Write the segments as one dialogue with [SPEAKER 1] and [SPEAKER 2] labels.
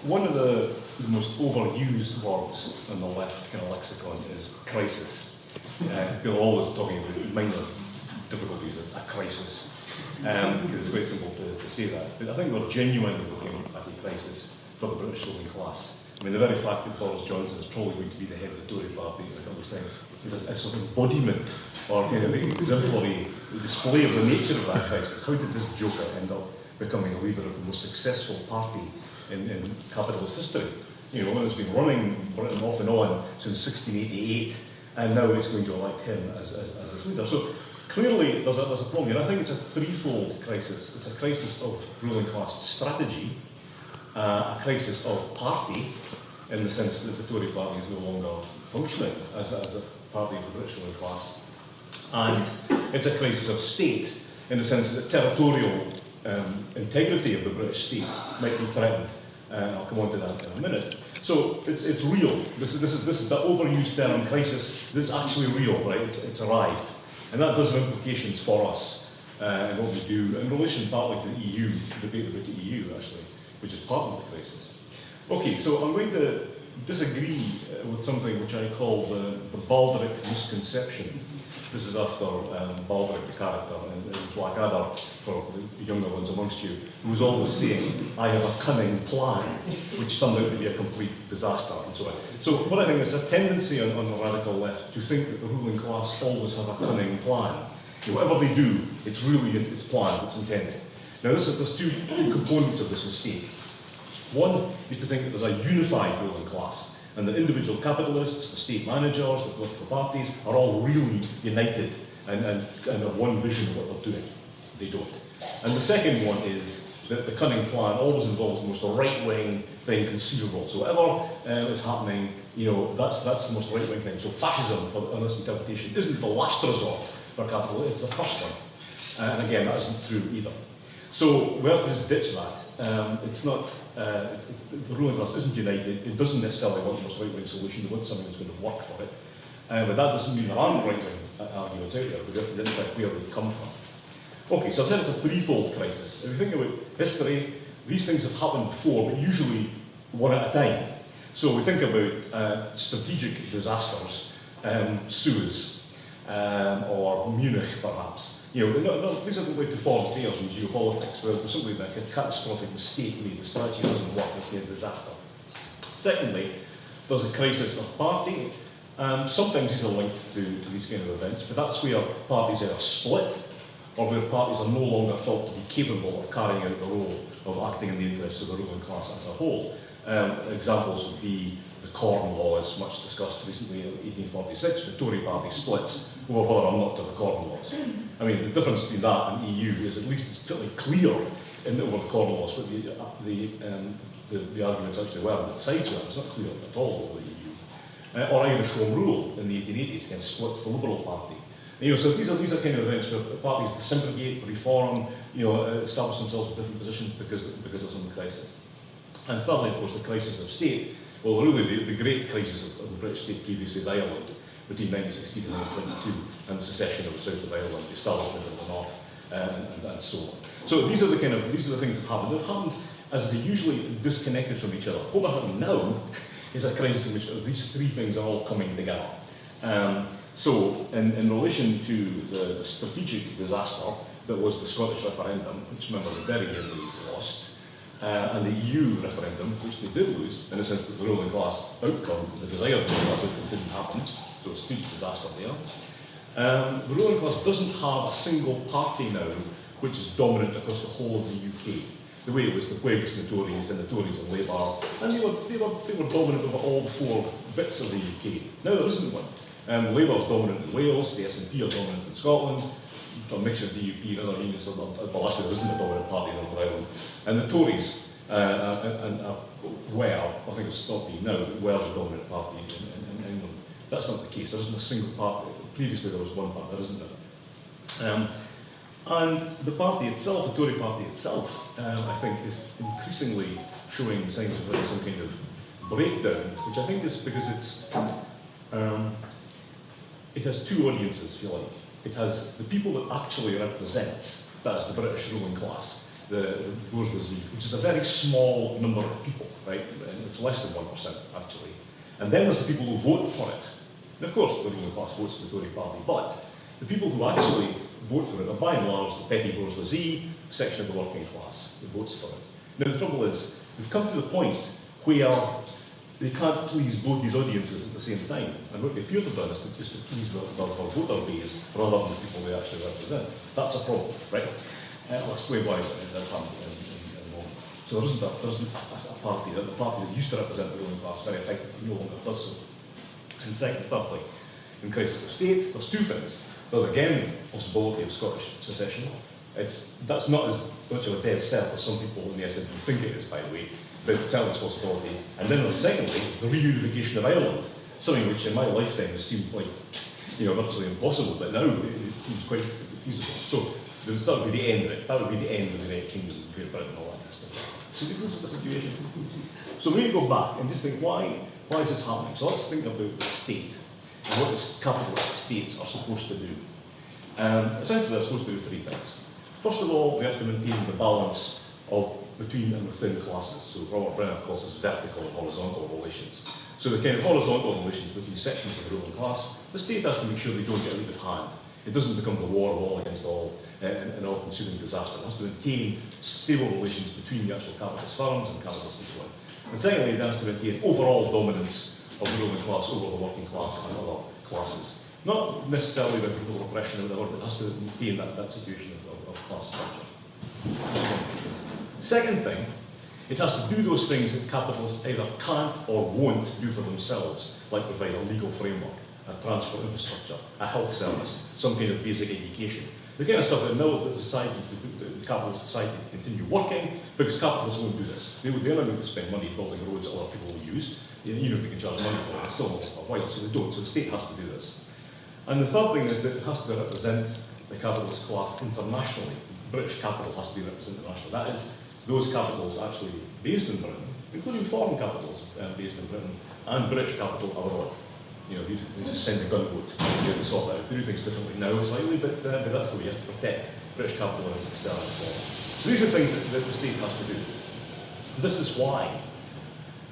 [SPEAKER 1] One of the most overused words in the left kind of lexicon is crisis. People are always talking about minor difficulties, a crisis, because it's quite simple to say that. But I think we're genuinely looking at a crisis for the British ruling class. I mean, the very fact that Boris Johnson is probably going to be the head of the Tory party, like I was saying, is a sort of embodiment or kind of exemplary display of the nature of that crisis. How did this joker end up becoming a leader of the most successful party in capitalist history? You know, it's been running Britain off and on since 1688, and now it's going to elect him as its leader. So clearly there's a problem, and I think it's a threefold crisis. It's a crisis of ruling class strategy, a crisis of party, in the sense that the Tory party is no longer functioning as a party of the British ruling class, and it's a crisis of state, in the sense that territorial integrity of the British state might be threatened. I'll come on to that in a minute. So it's real. This is the overused term crisis. This is actually real, right? It's arrived, and that does have implications for us and what we do in relation partly to the EU, debate about the EU actually, which is part of the crisis. Okay, so I'm going to disagree with something which I call the Baldric misconception. This is after Baldric, the character in Blackadder, for the younger ones amongst you, who was always saying, I have a cunning plan, which turned out to be a complete disaster, and so on. So what I think is a tendency on the radical left to think that the ruling class always have a cunning plan. You know, whatever they do, it's really it's planned, it's intended. Now there's two components of this mistake. One is to think that there's a unified ruling class, and the individual capitalists, the state managers, the political parties are all really united and have one vision of what they're doing. They don't. And the second one is that the cunning plan always involves the most right-wing thing conceivable. So whatever is happening, you know, that's the most right-wing thing. So fascism, on this interpretation, isn't the last resort for capital, it's the first one. And again, that isn't true either. So we have to just ditch that. It's not, the ruling class isn't united. It doesn't necessarily want the most right-wing solution. They want something that's going to work for it. But that doesn't mean there aren't right-wing arguments out there, but we have to identify where they've come from. Okay, so I've said it's a threefold crisis. If you think about history, these things have happened before, but usually one at a time. So we think about strategic disasters, Suez, or Munich perhaps. You know, these are like the foreign affairs in geopolitics, where there's something like a catastrophic mistake made, the strategy doesn't work, it's been a disaster. Secondly, there's a crisis of party. Sometimes these are linked to these kind of events, but that's where parties either split, or where parties are no longer thought to be capable of carrying out the role of acting in the interests of the ruling class as a whole. Examples would be the Corn Laws, much discussed recently in 1846. The Tory party splits over whether or not to have the Corn Laws. I mean, the difference between that and EU is at least it's pretty clear over the Corn Laws what the arguments actually were, but the sides were. It's not clear at all over the EU. Or Irish Home Rule in the 1880s again splits the Liberal Party. You know, so these are kind of events where parties disintegrate, reform, you know, establish themselves in different positions because of some crisis. And thirdly, of course, the crisis of state. Well, really, the great crisis of the British state previously is Ireland, between 1916 and 1922, and the secession of the south of Ireland, the establishment of the north, and so on. So these are the things that happen. They've happened as they're usually disconnected from each other. What we're having now is a crisis in which these three things are all coming together. So, in relation to the strategic disaster that was the Scottish referendum, which remember they very nearly lost, and the EU referendum, which they did lose, in the sense that the ruling class outcome, the desired ruling class outcome didn't happen, so it's a huge disaster there. The ruling class doesn't have a single party now which is dominant across the whole of the UK. The way it was the Whigs and the Tories and Labour, and they were dominant over all four bits of the UK. Now there isn't one. Labour is dominant in Wales, the SNP are dominant in Scotland, a mixture of DUP and other unions, well actually there isn't a dominant party in Northern Ireland. And the Tories were, I think it's stopped being now, were the dominant party in England. That's not the case, there isn't a single party. Previously there was one party, there isn't now. And the party itself, the Tory party itself, I think is increasingly showing signs of some kind of breakdown, which I think is because it has two audiences, if you like. It has the people it actually represents, that is the British ruling class, the bourgeoisie, which is a very small number of people, right? And it's less than 1% actually. And then there's the people who vote for it. And of course, the ruling class votes for the Tory party, but the people who actually vote for it are by and large the petty bourgeoisie section of the working class who votes for it. Now the trouble is, we've come to the point where they can't please both these audiences at the same time. And what they appear to have done is just to please their voter base rather than the people they actually represent. That's a problem, right? I'll explain why that's happened in a moment. So there isn't a party, the party that used to represent the ruling class very effectively no longer does so. And second, thirdly, in crisis of state, there's two things. There's again the possibility of Scottish secession. That's not as much of a dead cert as some people in the SNP think it is, by the way, but it's a possibility. And then there's secondly, the reunification of Ireland, something which in my lifetime has seemed like, virtually impossible, but now it seems quite feasible. So that would be the end of it. That would be the end of the United Kingdom, Great Britain, and all that kind of stuff. So this is the situation. So we need to go back and just think, why is this happening? So let's think about the state and what the capitalist states are supposed to do. Essentially, they're supposed to do three things. First of all, we have to maintain the balance of between and within classes. So Robert Brenner calls this vertical and horizontal relations. So the kind of horizontal relations between sections of the ruling class, the state has to make sure they don't get out of hand. It doesn't become the war of all against all, an all-consuming disaster. It has to maintain stable relations between the actual capitalist firms and capitalists and so on. And secondly, it has to maintain overall dominance of the ruling class over the working class and other classes. Not necessarily the people oppression or whatever, but it has to maintain that situation of class structure. Second thing, it has to do those things that capitalists either can't or won't do for themselves, like provide a legal framework, a transport infrastructure, a health service, some kind of basic education. The kind of stuff that enables the capitalist society to continue working, because capitalists won't do this. They're not going to spend money building roads that other people will use, even if they can charge money for it, it's still not a while, so they don't. So the state has to do this. And the third thing is that it has to represent the capitalist class internationally. British capital has to be represented internationally. That is, those capitals actually based in Britain, including foreign capitals based in Britain, and British capital abroad. You just send a gunboat to sort that out. They do things differently now slightly, but that's the way you have to protect British capital and its external form. So these are things that the state has to do. This is why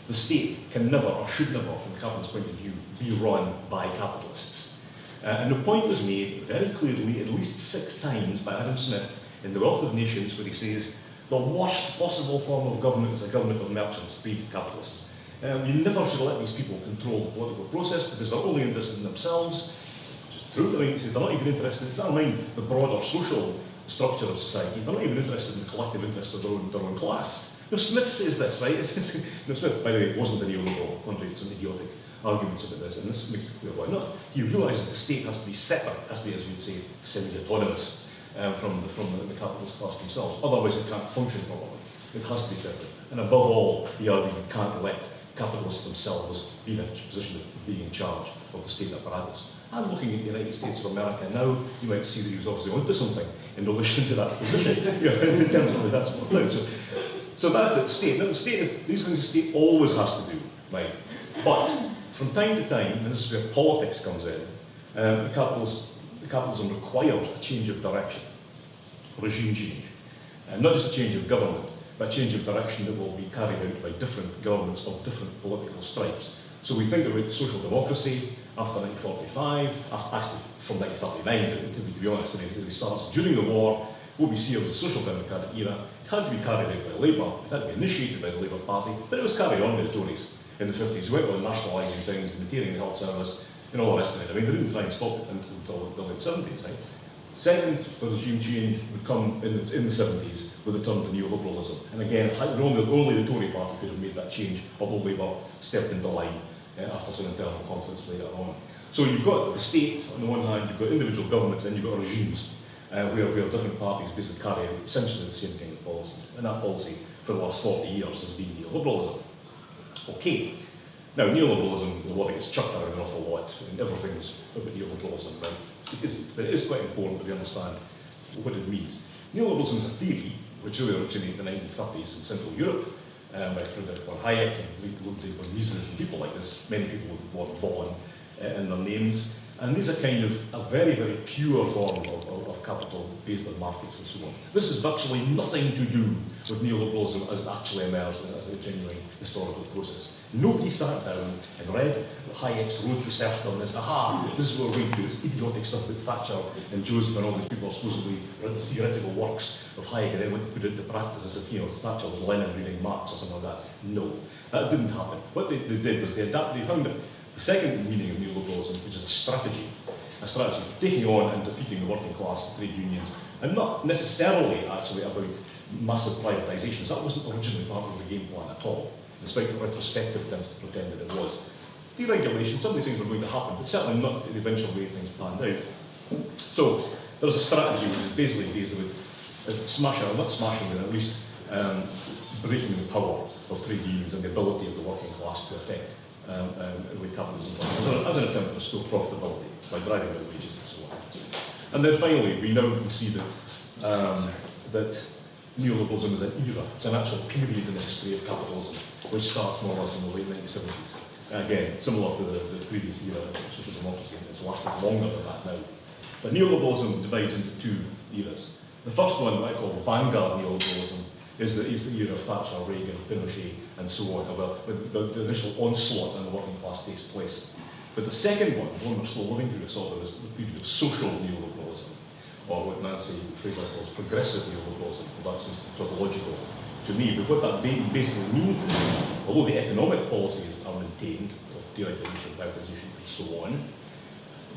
[SPEAKER 1] the state can never, or should never, from the capitalist point of view, be run by capitalists. And the point was made very clearly, at least 6 times, by Adam Smith in The Wealth of Nations, where he says, the worst possible form of government is a government of merchants, pre-capitalists. You never should let these people control the political process because they're only interested in themselves. Just true, I mean, they're not even interested, never mind the broader social structure of society, they're not even interested in the collective interests of their own class. Smith says this, right? Smith, by the way, wasn't a neoliberal, contrary to some idiotic arguments about this, and this makes it clear why not. He realises the state has to be separate, has to be, as we'd say, semi-autonomous from the capitalist class themselves. Otherwise, it can't function properly. It has to be separate. And above all, he argued you can't let capitalists themselves be in a position of being in charge of the state apparatus. I'm looking at the United States of America now. You might see that he was obviously onto something in relation to that position. In terms of that's what about. So that's it. State. Now, the state is, these things the state always has to do, right? But from time to time, and this is where politics comes in, capitalism requires a change of direction, regime change, and not just a change of government, but a change of direction that will be carried out by different governments of different political stripes. So we think about social democracy after 1945, actually from 1939, to be honest, I mean, it really starts during the war. What we see of the social democratic era, it had to be carried out by Labour, it had to be initiated by the Labour Party, but it was carried on by the Tories in the 50s. We went on nationalising things, maintaining the health service, and all the rest of it. I mean, they didn't try and stop it until the late 70s, right? Second, the regime change would come in the 70s with the turn to neoliberalism. And again, only the Tory party could have made that change, although Labour stepped into line after some internal conflicts later on. So you've got the state on the one hand, you've got individual governments, and you've got regimes where different parties basically carry out essentially the same kind of policies. And that policy for the last 40 years has been neoliberalism. Okay. Now, neoliberalism, the word gets chucked around an awful lot, and everything's about neoliberalism, right? But it is quite important that we understand what it means. Neoliberalism is a theory which really originated in the 1930s in Central Europe by Friedrich von Hayek and Ludwig von Mises and people like this, many people with the word von in their names. And these are kind of a very, very pure form of capital based on markets and so on. This has virtually nothing to do with neoliberalism as it actually emerged as a genuine historical process. Nobody sat down and read Hayek's Road to Serfdom and said, aha, this is what we're going to do, this idiotic stuff with Thatcher and Joseph and all these people are supposedly read the theoretical works of Hayek and then went to put it into practice as if, Thatcher was Lenin reading Marx or something like that. No, that didn't happen. What they did was they found that the second meaning of neoliberalism, which is a strategy for taking on and defeating the working class, trade unions, and not necessarily actually about massive privatisations. That wasn't originally part of the game plan at all, despite the retrospective attempts to pretend that it was. Deregulation, some of these things were going to happen, but certainly not the eventual way things planned out. So there's a strategy which is basically based on smashing, or not smashing, but at least breaking the power of trade unions and the ability of the working class to affect the way capitalism works, as an attempt to restore profitability by driving down wages and so on. And then finally, we now can see that neoliberalism is an era, it's an actual period in the history of capitalism, which starts more or less in the late 1970s. Again, similar to the previous era of social democracy, and it's lasted longer than that now. But neoliberalism divides into two eras. The first one, what I call vanguard neoliberalism, is the era of Thatcher, Reagan, Pinochet, and so on, well, the initial onslaught on the working class takes place. But the second one we're still living through, is the period of social neoliberalism, or what Nancy Fraser calls progressive neoliberalism. Well, that seems tautological to me, but what that basically means is, although the economic policies are maintained, of deregulation, privatisation, and so on,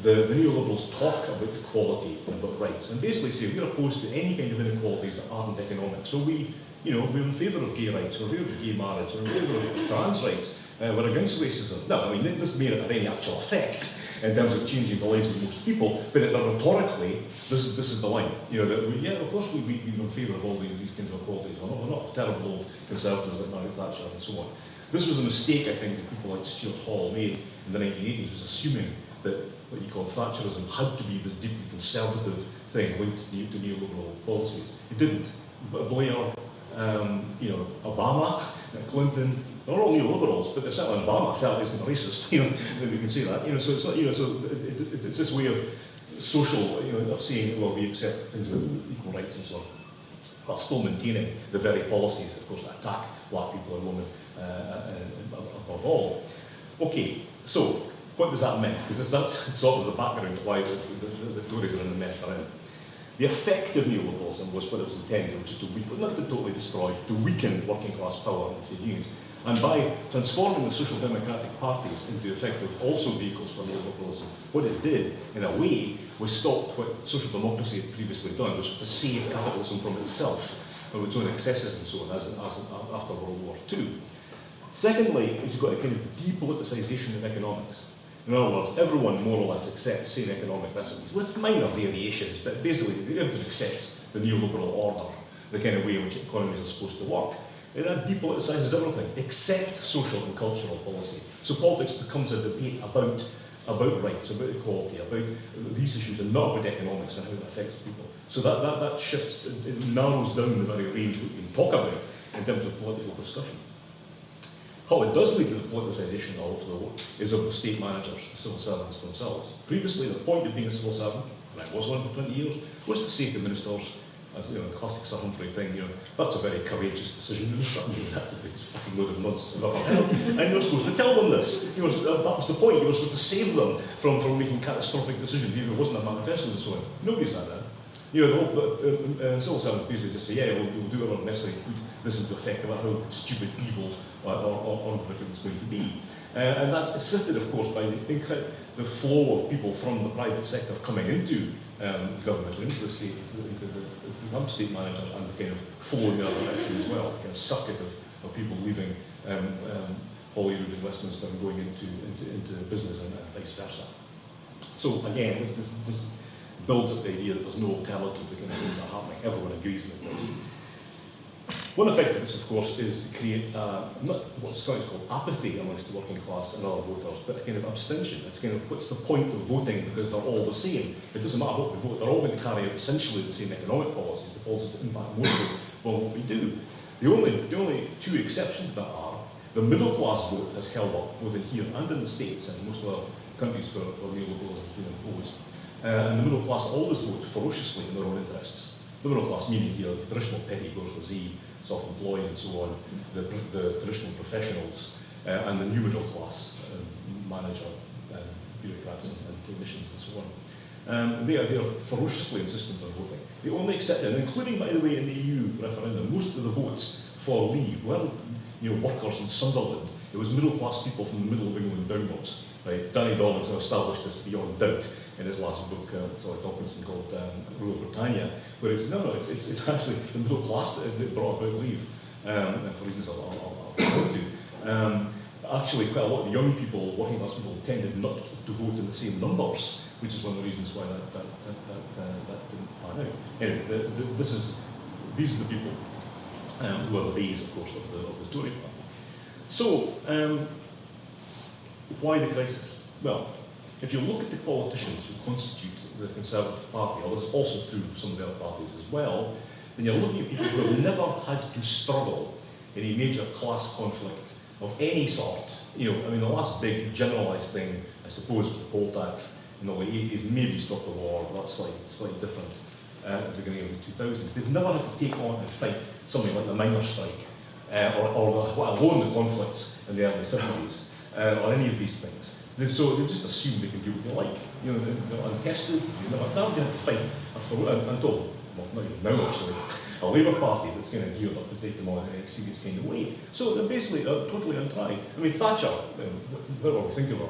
[SPEAKER 1] the neoliberals talk about equality and about rights, and basically say we're opposed to any kind of inequalities that aren't economic. So we're in favour of gay rights, we're in favour of gay marriage, we're in favour of trans rights, we're against racism. No, I mean, this may not have any actual effect in terms of changing the lives of most people, but rhetorically, this is the line. Of course we're in favour of all these kinds of equalities. We're not terrible old conservatives like Margaret Thatcher and so on. This was a mistake, I think, that people like Stuart Hall made in the 1980s, was assuming that what you call Thatcherism had to be this deeply conservative thing linked to neoliberal policies. It didn't. Blair, Obama, Clinton, they're all neoliberals, but they're certainly Obama certainly isn't a racist. We can say that. So it's not. So it's this way of social, of saying, well, we accept things with equal rights and so on, while still maintaining the very policies, of course, that attack black people and women above all. Okay, so what does that mean? Because that's sort of the background to why the Tories are in the mess they're in. The effect of neoliberalism was what it was intended, which is to weaken, not to totally destroy, to weaken working class power and trade unions. And by transforming the social democratic parties into effective also vehicles for neoliberalism, what it did, in a way, was stop what social democracy had previously done, which was to save capitalism from itself, from its own excesses and so on, as after World War II. Secondly, you've got a kind of depoliticisation of economics. In other words, everyone more or less accepts same economic recipes, with minor variations, but basically everyone accepts the neoliberal order, the kind of way in which economies are supposed to work. And that depoliticises everything, except social and cultural policy. So politics becomes a debate about rights, about equality, about these issues, and not about economics and how it affects people. So that shifts, it narrows down the very range we can talk about in terms of political discussion. How it does lead to the politicisation of, though, is of the state managers, the civil servants themselves. Previously, the point of being a civil servant, and I was one for 20 years, was to say to ministers, as the classic Sir Humphrey thing, that's a very courageous decision, that's the biggest fucking load of nonsense I've ever heard. And you're supposed to tell them this. That was the point. You were supposed to save them from making catastrophic decisions, even if it wasn't a manifesto and so on. Nobody's done that. Civil servants basically just say, yeah, we'll do whatever necessary to put this into effect, no matter how stupid, evil, or it's going to be. And that's assisted, of course, by the flow of people from the private sector coming into government, into the state, into the state managers, and the kind of flow in the other direction as well, the kind of circuit of people leaving Holyrood and Westminster and going into business and vice versa. So again, this builds up the idea that there's no alternative to the kind of things that are happening. Everyone agrees with this. One effect of this, of course, is to create not what Scottish called apathy amongst the working class and other voters, but a kind of abstention. It's kind of, what's the point of voting because they're all the same? It doesn't matter what we vote, they're all going to carry out essentially the same economic policies, the policies that impact mostly on what we do. The only two exceptions to that are the middle class vote has held up both in here and in the States and most other countries where neoliberalism has been imposed. And the middle class always vote ferociously in their own interests. The middle class meaning here the traditional petty bourgeoisie, self-employed and so on, the traditional professionals, and the new middle class, manager, bureaucrats and technicians and so on. They are ferociously insistent on voting. They only accept it, including, by the way, in the EU referendum, most of the votes for leave weren't workers in Sunderland. It was middle class people from the middle of England downwards. Right? Danny Dollins established this beyond doubt in his last book, Dawkinson, called Rule of Britannia, where it's it's actually the middle class that brought about leave, for reasons I'll come to. Actually, quite a lot of young people, working class people, tended not to vote in the same numbers, which is one of the reasons why that didn't pan out. Anyway, these are the people who are the base, of course, of the Tory party. So, why the crisis? Well, if you look at the politicians who constitute the Conservative Party, or this is also true of some of the other parties as well, then you're looking at people who have never had to struggle in a major class conflict of any sort. The last big generalised thing, I suppose, was the poll tax in the late 80s, maybe stop the war, but that's slightly different at the beginning of the 2000s. They've never had to take on and fight something like the miners' strike, or let alone the conflicts in the early 70s, or any of these things. So they just assume they can do what they like. They're untested. Now they have to fight until, well, not even now actually, a Labour Party that's kind of geared up to take them on in a serious kind of way. So they're basically totally untried. Thatcher, whatever we think of her,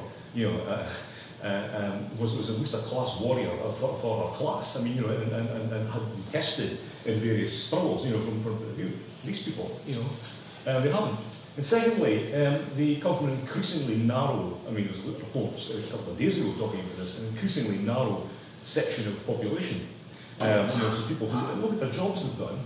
[SPEAKER 1] was at least a class warrior for her class. And had been tested in various struggles. From these people, they haven't. And secondly, they come from an increasingly narrow, there was a report a couple of days ago talking about this, an increasingly narrow section of the population. So people who look at the jobs they've done,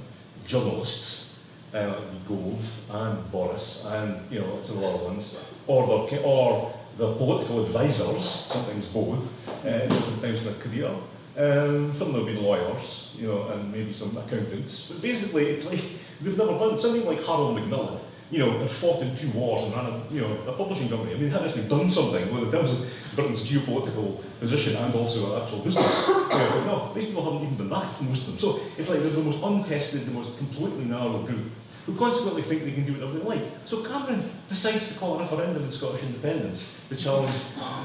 [SPEAKER 1] journalists, Gove and Boris and some other ones, or the political advisors, sometimes both, different times in their career. Some of them have been lawyers, and maybe some accountants. But basically, it's like they've never done something like Harold Macmillan. Had fought in 2 wars and ran a publishing company. They had actually done something in terms of Britain's geopolitical position and also actual business. But no, these people haven't even done that, most of them. So it's like they're the most untested, the most completely narrow group, who consequently think they can do whatever they like. So Cameron decides to call a referendum in Scottish independence to challenge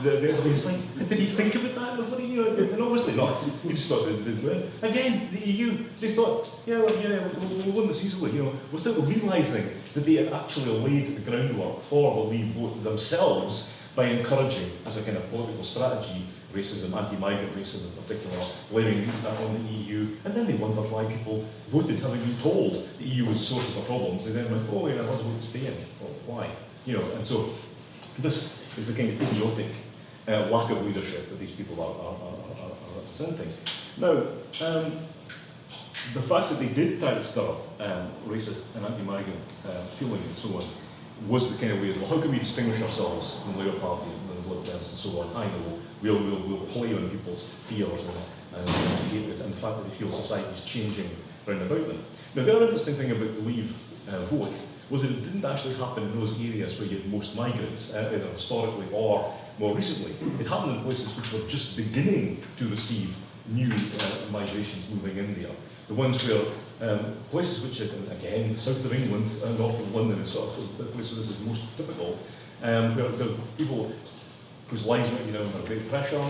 [SPEAKER 1] it's like, did he think about that before and obviously not. He just thought they'd do it. Again, the EU, they thought, we'll win this easily, without realising that they had actually laid the groundwork for the Leave vote themselves by encouraging, as a kind of political strategy, racism, anti-migrant racism in particular, blaming that on the EU, and then they wondered why people voted, having been told the EU was the source of the problems. They then went, let's vote to stay in. Well, why? And so this is the kind of idiotic lack of leadership that these people are representing. Now, the fact that they did try to stir up racist and anti-migrant feeling and so on was the kind of way, well, how can we distinguish ourselves from the Labour Party and the Liberal Dems and so on? I know, we'll play on people's fears and the fact that they feel society is changing round about them. Now, the other interesting thing about the Leave vote was that it didn't actually happen in those areas where you had most migrants, either historically or more recently. It happened in places which were just beginning to receive new migrations moving in there. The ones where places which, again, south of England, north of London, is sort of the place where this is most typical, where there are people whose lives might be under great pressure,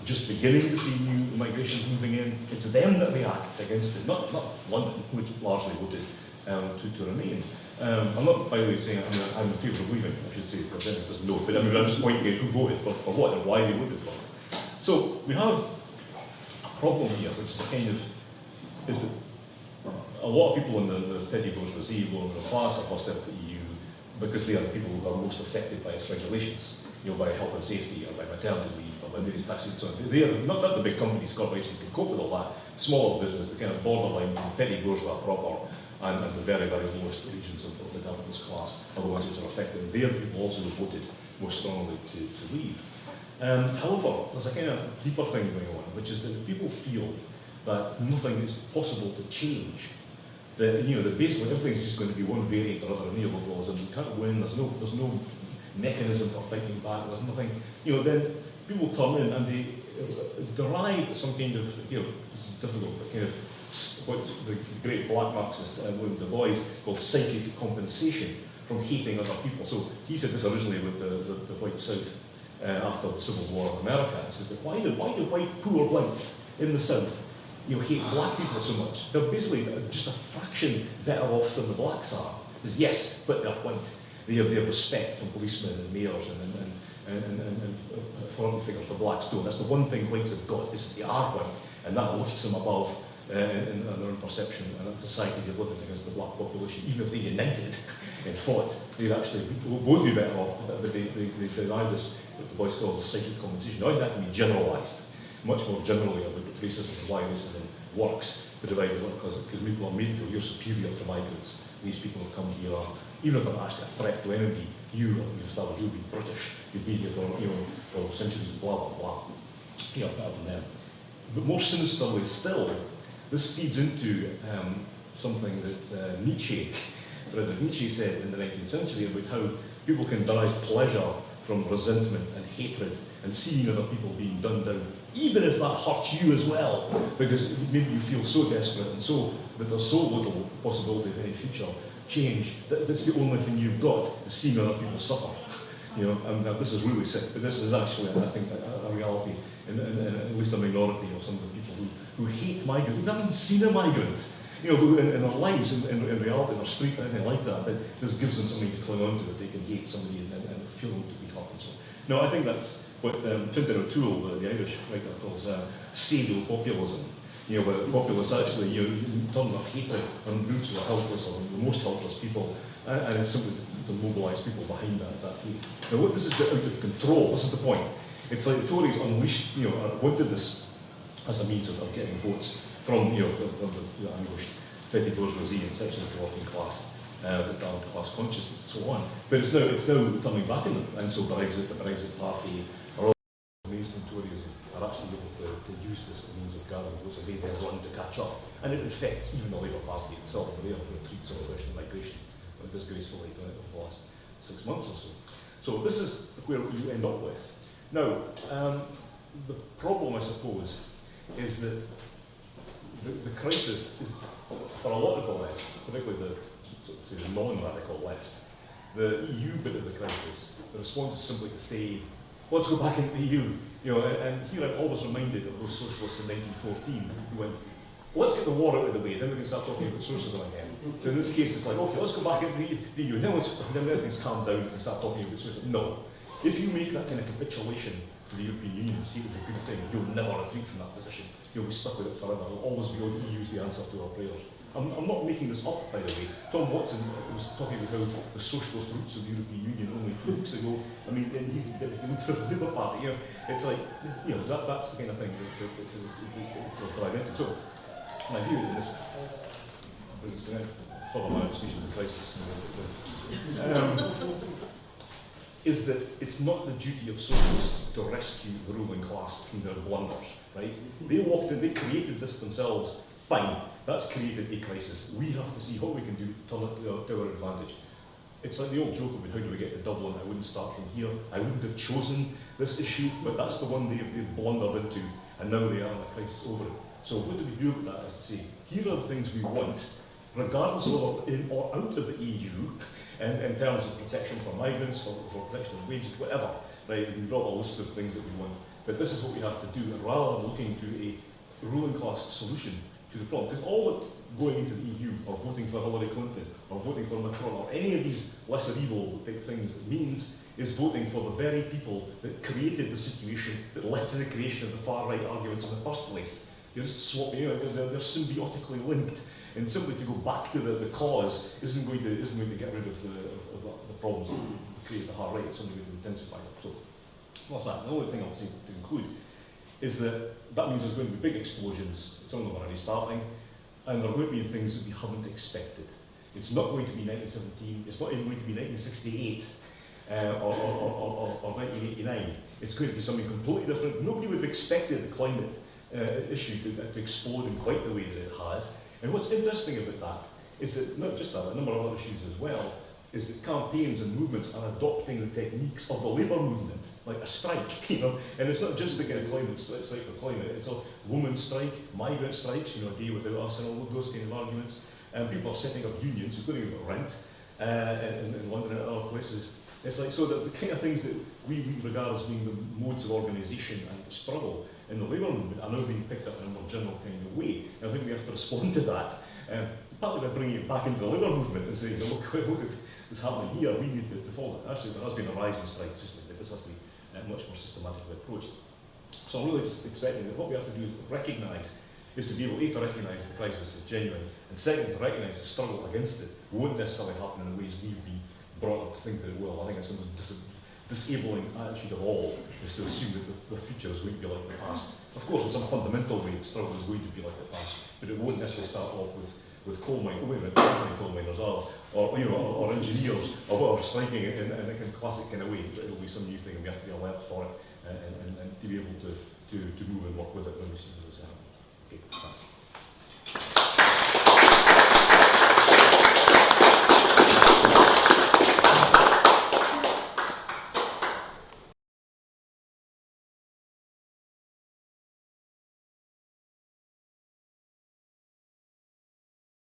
[SPEAKER 1] just beginning to see new migrations moving in. It's them that react against it, not London, which largely voted to remain. I'm not, by the way, saying I'm in favour of leaving, I should say, because then it doesn't know. But I'm just pointing out who voted for what and why they voted for it. So we have a problem here, which is that a lot of people in the petty bourgeoisie, lower middle class, are hostile to the EU because they are the people who are most affected by its regulations, by health and safety, or by maternity leave, or by various taxes and so on. They are not that the big companies, corporations can cope with all that. Smaller business, the kind of borderline petty bourgeois proper, and the very, very lowest regions of the capitalist class are the ones which are affected. They are the people also who voted most strongly to leave. However, there's a kind of deeper thing going on, which is that people feel that nothing is possible to change. That basically everything's just going to be one variant or other of neoliberalism. You can't win. There's no mechanism for fighting back. There's nothing. Then people turn in and derive some kind of, this is difficult, but kind of what the great black Marxist William Du Bois called psychic compensation from hating other people. So he said this originally with the white South after the Civil War in America. He says that why do white poor whites in the South hate black people so much? They're basically just a fraction better off than the blacks are. Says, yes, but they're white. They have respect from policemen and mayors and authority figures the blacks don't. That's the one thing whites have got, is they are white, and that lifts them above in their own perception and a society they live in against the black population. Even if they united and fought, they'd actually both be better off, but they deny this, what the boys call psychic compensation. Now that can be generalised much more generally about racism and why racism works to divide the work, because people are made to feel you're superior to migrants. These people have come here, even if they're actually a threat to anybody, you'll be British, you've been here for centuries, blah, blah, blah. You're better than them. But more sinisterly still, this feeds into something that Friedrich Nietzsche said in the 19th century about how people can derive pleasure from resentment and hatred and seeing other people being done down, even if that hurts you as well, because maybe you feel so desperate and so that there's so little possibility of any future change that that's the only thing you've got, is seeing other people suffer. And this is really sick, but this is actually, I think, a reality in at least a minority of some of the people who hate migrants, who've never even seen a migrant, who in their lives, in reality, in their street, anything like that, but this gives them something to cling on to, that they can hate somebody and feel them to be hurt and so on. No, I think that's what Fintan O'Toole, the Irish writer, calls pseudo-populism. Where the populists actually turn their hatred on groups who are helpless or the most helpless people, and it's simply to mobilise people behind that hate. Now, this is out of control. This is the point. It's like the Tories unleashed, wanted this as a means of getting votes from, the ambushed petty bourgeoisie and sections of the working class, the down class consciousness and so on. But it's now turning back on them, and so the Brexit Party are all mainstream Tories are actually able to use this as a means of gathering votes, and they then run to catch up. And it infects even the Labour Party itself, the way it treats on the question of migration, disgracefully over the last 6 months or so. So this is where you end up with. Now, the problem, I suppose, is that the crisis is, for a lot of the left, particularly the non-radical left, the EU bit of the crisis, the response is simply to say, let's go back into the EU. And here I'm always reminded of those socialists in 1914 who went, let's get the war out of the way, then we can start talking about socialism again. So in this case, it's like, okay, let's go back into the EU, then everything's calmed down and start talking about socialism. No. If you make that kind of capitulation to the European Union and see it as a good thing, you'll never retreat from that position. You'll be stuck with it forever. It'll always be the EU's the answer to our prayers. I'm not making this up, by the way. Tom Watson was talking about how the socialist roots of the European Union only 2 weeks ago. I mean, he's the Labour Party. It's like, that's the kind of thing that we're driving into. So, my view in this further manifestation of the crisis is that it's not the duty of socialists to rescue the ruling class from their blunders, right? They walked in, they created this themselves, fine, that's created a crisis. We have to see what we can do to turn it to our advantage. It's like the old joke about how do we get to Dublin. I wouldn't start from here. I wouldn't have chosen this issue, but that's the one they've blundered into, and now they are in a crisis over it. So what do we do with that? Is to say, here are the things we want, regardless of whether in or out of the EU, and in terms of protection for migrants, for protection of wages, whatever. Right? We can draw a list of things that we want, but this is what we have to do, and rather than looking to a ruling class solution to the problem, because all that going into the EU, or voting for Hillary Clinton, or voting for Macron, or any of these lesser evil type things means is voting for the very people that created the situation that led to the creation of the far-right arguments in the first place. You're just swapping, they're symbiotically linked, and simply to go back to the cause isn't going to get rid of the problems that create the hard right. It's only going to intensify them. So, what's that? The only thing I'll say to include is that means there's going to be big explosions. Some of them are already starting, and there are going to be things that we haven't expected. It's not going to be 1917. It's not even going to be 1968 or 1989. It's going to be something completely different. Nobody would have expected the climate issue to explode in quite the way that it has. And what's interesting about that is that not just that, a number of other issues as well, is that campaigns and movements are adopting the techniques of the labour movement, like a strike, you know, and it's not just the kind of climate strike for climate, it's a women's strike, migrant strikes, you know, a day without us, and all of those kind of arguments. And people are setting up unions, including about rent, in London and other places. It's like, so that the kind of things that we regard as being the modes of organisation and struggle in the labour movement are now being picked up in a more general kind of way. And I think we have to respond to that, partly by bringing it back into the labour movement and saying, look what's happening here, we need to follow it. Actually, there has been a rise in strikes recently, but this has to be much more systematically approached. So I'm really just expecting that what we have to do is recognise, is to be able, A, to recognise the crisis as genuine, and second, to recognise the struggle against it won't necessarily happen in the ways we've been brought up to think that it will. I think it's the most disabling attitude of all, is to assume that the future is going to be like the past. Of course, in some fundamental way, the struggle is going to be like the past, but it won't necessarily start off with coal miners or you know, or engineers or whatever striking in a classic kind of way. It'll be some new thing, and we have to be alert for it and to be able to move and work with it when we see those happen. Okay, thanks.